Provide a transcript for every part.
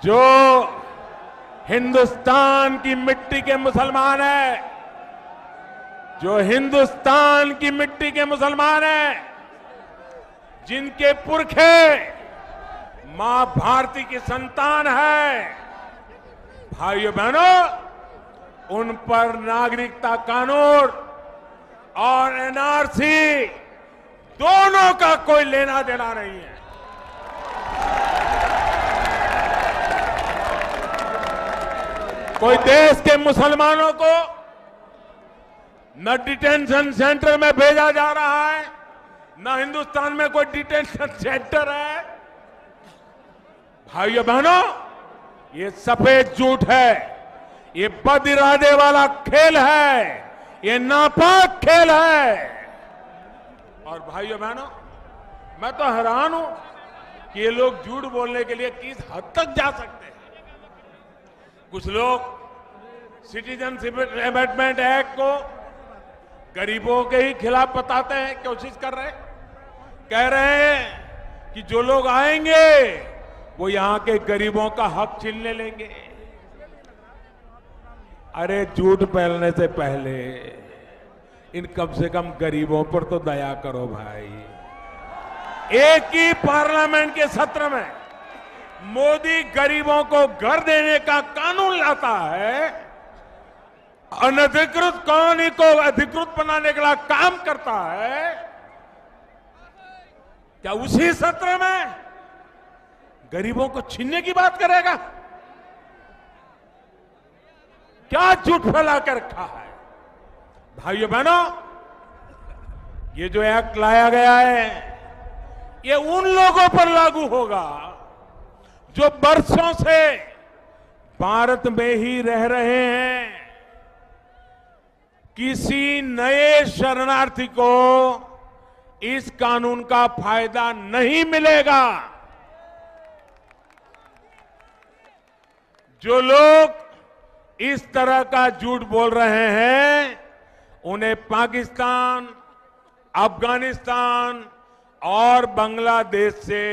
जो हिंदुस्तान की मिट्टी के मुसलमान हैं, जो हिंदुस्तान की मिट्टी के मुसलमान हैं, जिनके पुरखे मां भारती की संतान है, भाइयों बहनों, उन पर नागरिकता कानून और एनआरसी दोनों का कोई लेना देना नहीं है। कोई देश के मुसलमानों को न डिटेंशन सेंटर में भेजा जा रहा है, न हिंदुस्तान में कोई डिटेंशन सेंटर है। भाइयों बहनों, ये सफेद झूठ है, ये बद इरादे वाला खेल है, ये नापाक खेल है। और भाइयों बहनों, मैं तो हैरान हूं कि ये लोग झूठ बोलने के लिए किस हद तक जा सकते हैं। कुछ लोग सिटीजनशिप अमेंडमेंट एक्ट को गरीबों के ही खिलाफ बताते हैं, कोशिश कर रहे हैं, कह रहे हैं कि जो लोग आएंगे वो यहां के गरीबों का हक छीनने लेंगे। अरे झूठ फैलने से पहले इन कम से कम गरीबों पर तो दया करो भाई। एक ही पार्लियामेंट के सत्र में मोदी गरीबों को घर देने का कानून लाता है, अनधिकृत कॉलोनी को अधिकृत बनाने के लिए काम करता है। क्या उसी सत्र में गरीबों को छीनने की बात करेगा? क्या झूठ फैला कर रखा है। भाइयों बहनों, ये जो एक्ट लाया गया है, ये उन लोगों पर लागू होगा जो बरसों से भारत में ही रह रहे हैं। किसी नए शरणार्थी को इस कानून का फायदा नहीं मिलेगा। जो लोग इस तरह का झूठ बोल रहे हैं, उन्हें पाकिस्तान, अफगानिस्तान और बांग्लादेश से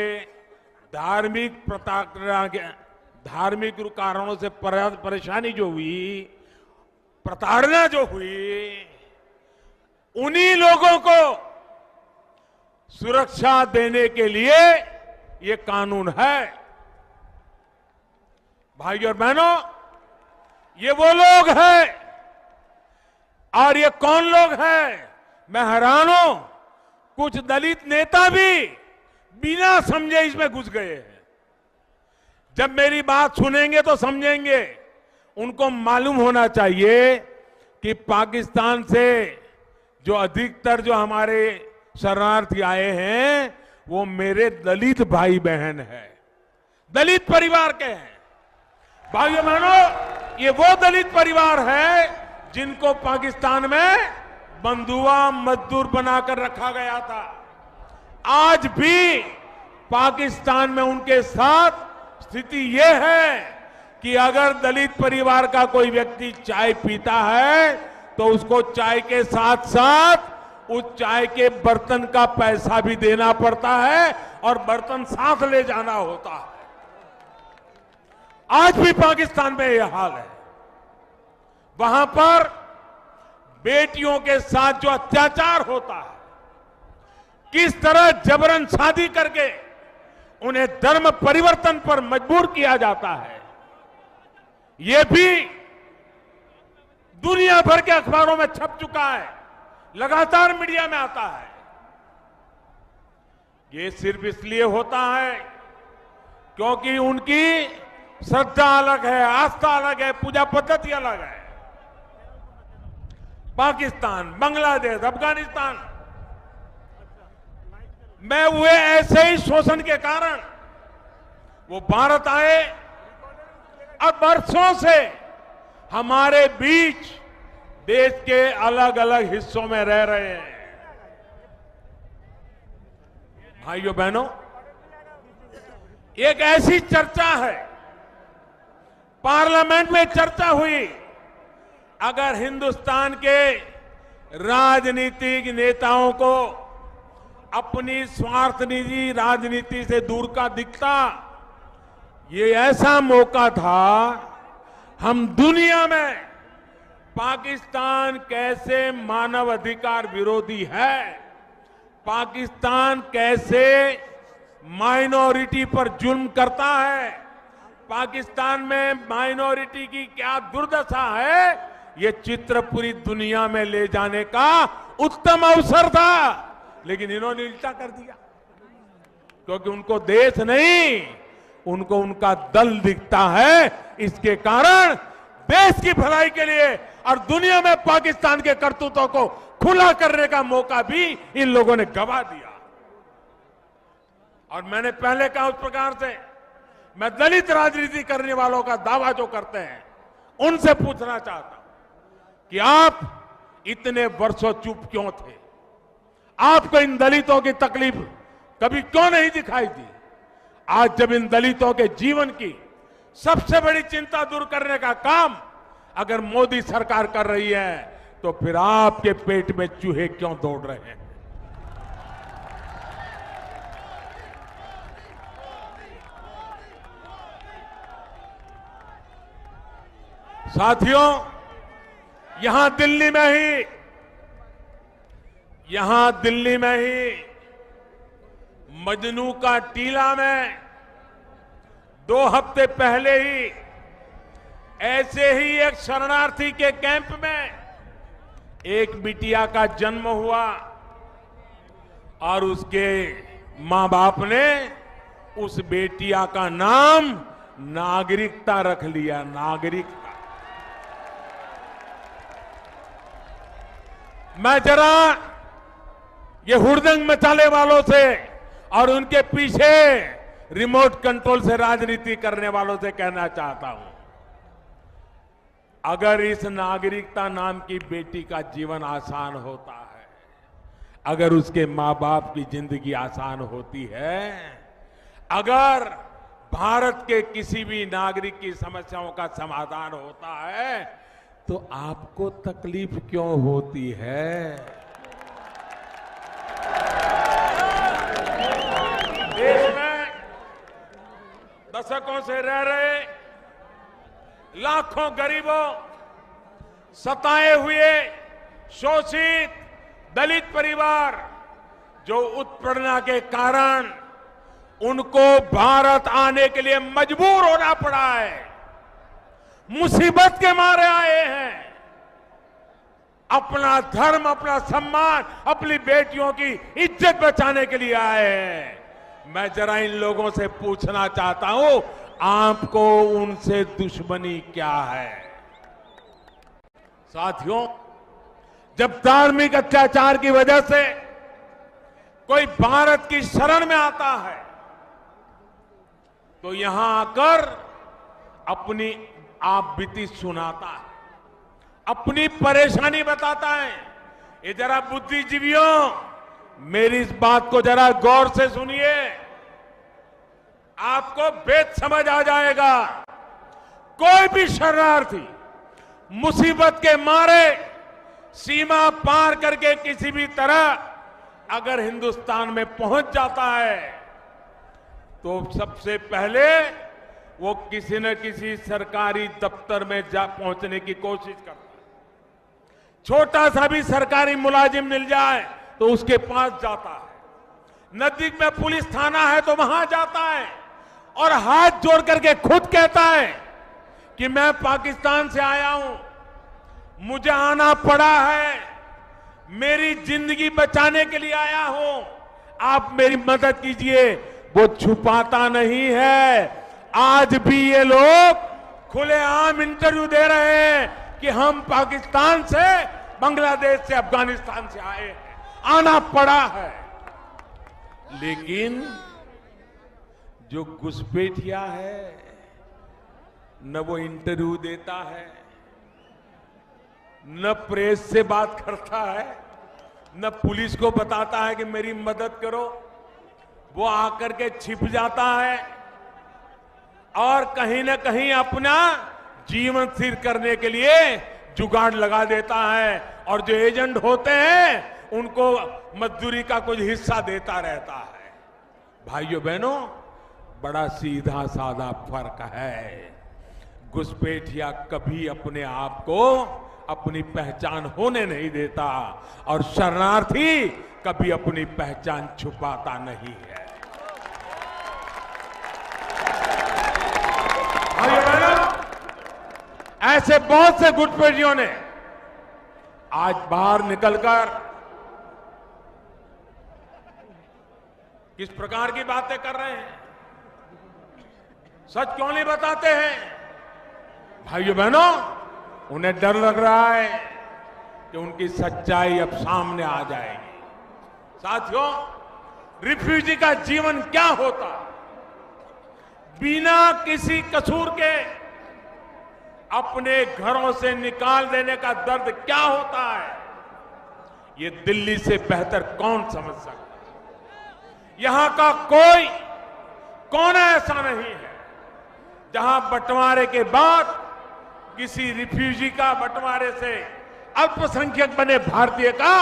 धार्मिक कारणों से परेशानी जो हुई, प्रताड़ना जो हुई, उन्हीं लोगों को सुरक्षा देने के लिए ये कानून है। भाइयों और बहनों, ये वो लोग हैं। और ये कौन लोग हैं? मैं हैरान हूं, कुछ दलित नेता भी बिना समझे इसमें घुस गए हैं। जब मेरी बात सुनेंगे तो समझेंगे। उनको मालूम होना चाहिए कि पाकिस्तान से जो अधिकतर जो हमारे शरणार्थी आए हैं, वो मेरे दलित भाई बहन हैं, दलित परिवार के हैं। भाइयों बहनों, ये वो दलित परिवार है जिनको पाकिस्तान में बंधुआ मजदूर बनाकर रखा गया था। आज भी पाकिस्तान में उनके साथ स्थिति ये है कि अगर दलित परिवार का कोई व्यक्ति चाय पीता है तो उसको चाय के साथ साथ उस चाय के बर्तन का पैसा भी देना पड़ता है और बर्तन साथ ले जाना होता है। आज भी पाकिस्तान में यह हाल है। वहां पर बेटियों के साथ जो अत्याचार होता है, किस तरह जबरन शादी करके उन्हें धर्म परिवर्तन पर मजबूर किया जाता है, यह भी दुनिया भर के अखबारों में छप चुका है, लगातार मीडिया में आता है। ये सिर्फ इसलिए होता है क्योंकि उनकी श्रद्धा अलग है, आस्था अलग है, पूजा पद्धति अलग है। पाकिस्तान, बांग्लादेश, अफगानिस्तान में हुए ऐसे ही शोषण के कारण वो भारत आए और बरसों से हमारे बीच देश के अलग अलग हिस्सों में रह रहे हैं। भाइयों बहनों, एक ऐसी चर्चा है, पार्लियामेंट में चर्चा हुई, अगर हिंदुस्तान के राजनीतिक नेताओं को अपनी स्वार्थ निजी राजनीति से दूर का दिखता, ये ऐसा मौका था, हम दुनिया में पाकिस्तान कैसे मानव अधिकार विरोधी है, पाकिस्तान कैसे माइनॉरिटी पर जुल्म करता है, पाकिस्तान में माइनॉरिटी की क्या दुर्दशा है, ये चित्र पूरी दुनिया में ले जाने का उत्तम अवसर था। लेकिन इन्होंने उल्टा कर दिया, क्योंकि उनको देश नहीं, उनको उनका दल दिखता है। इसके कारण देश की भलाई के लिए और दुनिया में पाकिस्तान के करतूतों को खुला करने का मौका भी इन लोगों ने गंवा दिया। और मैंने पहले कहा, उस प्रकार से मैं दलित राजनीति करने वालों का दावा जो करते हैं उनसे पूछना चाहता हूं कि आप इतने वर्षों चुप क्यों थे? आपको इन दलितों की तकलीफ कभी क्यों नहीं दिखाई दी? आज जब इन दलितों के जीवन की सबसे बड़ी चिंता दूर करने का काम अगर मोदी सरकार कर रही है, तो फिर आपके पेट में चूहे क्यों दौड़ रहे हैं? साथियों, यहां दिल्ली में ही मजनू का टीला में 2 हफ्ते पहले ही ऐसे ही एक शरणार्थी के कैंप में एक बिटिया का जन्म हुआ और उसके मां बाप ने उस बेटिया का नाम नागरिकता रख लिया। नागरिकता। मैं जरा ये हुड़दंग मचाने वालों से और उनके पीछे रिमोट कंट्रोल से राजनीति करने वालों से कहना चाहता हूं, अगर इस नागरिकता नाम की बेटी का जीवन आसान होता है, अगर उसके मां बाप की जिंदगी आसान होती है, अगर भारत के किसी भी नागरिक की समस्याओं का समाधान होता है, तो आपको तकलीफ क्यों होती है? देश में दशकों से रह रहे लाखों गरीबों, सताए हुए शोषित दलित परिवार जो उत्पीड़न के कारण उनको भारत आने के लिए मजबूर होना पड़ा है, मुसीबत के मारे आए हैं, अपना धर्म, अपना सम्मान, अपनी बेटियों की इज्जत बचाने के लिए आए हैं। मैं जरा इन लोगों से पूछना चाहता हूं, आपको उनसे दुश्मनी क्या है? साथियों, जब धार्मिक अत्याचार की वजह से कोई भारत की शरण में आता है, तो यहां आकर अपनी आप बीती सुनाता है, अपनी परेशानी बताता है। ये जरा बुद्धिजीवियों, मेरी इस बात को जरा गौर से सुनिए, आपको भेद समझ आ जाएगा। कोई भी शरणार्थी मुसीबत के मारे सीमा पार करके किसी भी तरह अगर हिंदुस्तान में पहुंच जाता है, तो सबसे पहले वो किसी न किसी सरकारी दफ्तर में पहुंचने की कोशिश करता है। छोटा सा भी सरकारी मुलाजिम मिल जाए तो उसके पास जाता है, नजदीक में पुलिस थाना है तो वहां जाता है और हाथ जोड़ करके खुद कहता है कि मैं पाकिस्तान से आया हूं, मुझे आना पड़ा है, मेरी जिंदगी बचाने के लिए आया हूं, आप मेरी मदद कीजिए। वो छुपाता नहीं है। आज भी ये लोग खुलेआम इंटरव्यू दे रहे हैं कि हम पाकिस्तान से, बांग्लादेश से, अफगानिस्तान से आए हैं, आना पड़ा है। लेकिन जो घुसपैठिया है, न वो इंटरव्यू देता है, न प्रेस से बात करता है, न पुलिस को बताता है कि मेरी मदद करो। वो आकर के छिप जाता है और कहीं न कहीं अपना जीवन स्थिर करने के लिए जुगाड़ लगा देता है, और जो एजेंट होते हैं उनको मजदूरी का कुछ हिस्सा देता रहता है। भाइयों बहनों, बड़ा सीधा साधा फर्क है। घुसपैठिया कभी अपने आप को अपनी पहचान होने नहीं देता और शरणार्थी कभी अपनी पहचान छुपाता नहीं है। भाइयों बहनों, ऐसे बहुत से घुसपैठियों ने आज बाहर निकलकर किस प्रकार की बातें कर रहे हैं, सच क्यों नहीं बताते हैं? भाइयों बहनों, उन्हें डर लग रहा है कि उनकी सच्चाई अब सामने आ जाएगी। साथियों, रिफ्यूजी का जीवन क्या होता, बिना किसी कसूर के अपने घरों से निकाल देने का दर्द क्या होता है, ये दिल्ली से बेहतर कौन समझ सकता है? यहां का कोई कोना ऐसा नहीं है जहां बंटवारे के बाद किसी रिफ्यूजी का बंटवारे से अल्पसंख्यक बने भारतीय का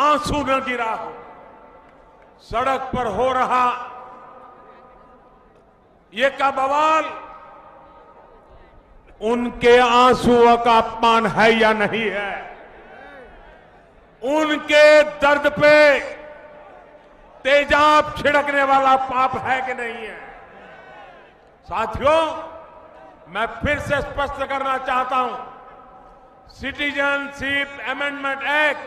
आंसू न गिरा हो। सड़क पर हो रहा ये का बवाल उनके आंसुओं का अपमान है या नहीं है? उनके दर्द पे तेजाब छिड़कने वाला पाप है कि नहीं है? साथियों, मैं फिर से स्पष्ट करना चाहता हूं, सिटीजनशिप अमेंडमेंट एक्ट